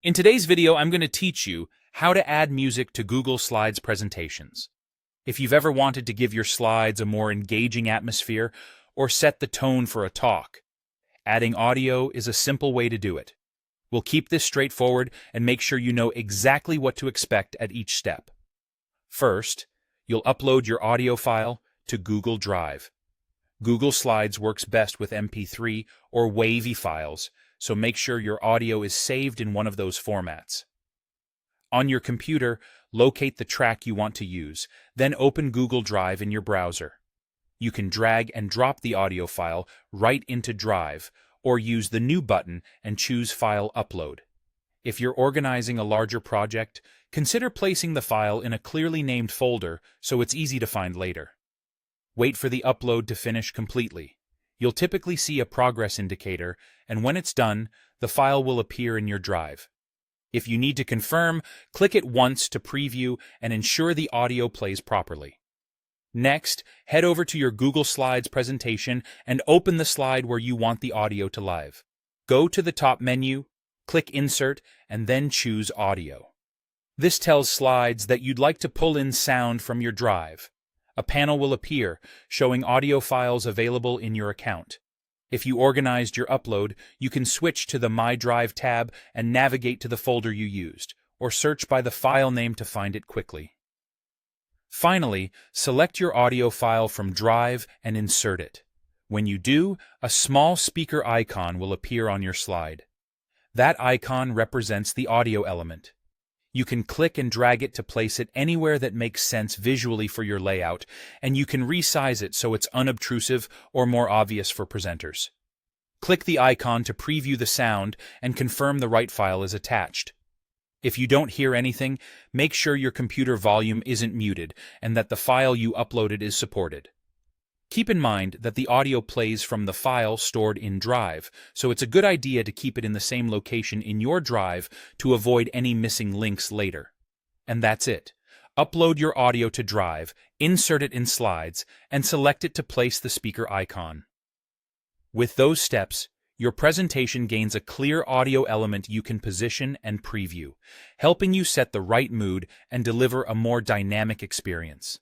In today's video, I'm going to teach you how to add music to Google Slides presentations. If you've ever wanted to give your slides a more engaging atmosphere or set the tone for a talk, adding audio is a simple way to do it. We'll keep this straightforward and make sure you know exactly what to expect at each step. First, you'll upload your audio file to Google Drive. Google Slides works best with MP3 or wavy files, so make sure your audio is saved in one of those formats. On your computer, locate the track you want to use, then open Google Drive in your browser. You can drag and drop the audio file right into Drive, or use the New button and choose File Upload. If you're organizing a larger project, consider placing the file in a clearly named folder so it's easy to find later. Wait for the upload to finish completely. You'll typically see a progress indicator, and when it's done, the file will appear in your drive. If you need to confirm, click it once to preview and ensure the audio plays properly. Next, head over to your Google Slides presentation and open the slide where you want the audio to live. Go to the top menu, click Insert, and then choose Audio. This tells Slides that you'd like to pull in sound from your drive. A panel will appear, showing audio files available in your account. If you organized your upload, you can switch to the My Drive tab and navigate to the folder you used, or search by the file name to find it quickly. Finally, select your audio file from Drive and insert it. When you do, a small speaker icon will appear on your slide. That icon represents the audio element. You can click and drag it to place it anywhere that makes sense visually for your layout, and you can resize it so it's unobtrusive or more obvious for presenters. Click the icon to preview the sound and confirm the right file is attached. If you don't hear anything, make sure your computer volume isn't muted and that the file you uploaded is supported. Keep in mind that the audio plays from the file stored in Drive, so it's a good idea to keep it in the same location in your Drive to avoid any missing links later. And that's it. Upload your audio to Drive, insert it in Slides, and select it to place the speaker icon. With those steps, your presentation gains a clear audio element you can position and preview, helping you set the right mood and deliver a more dynamic experience.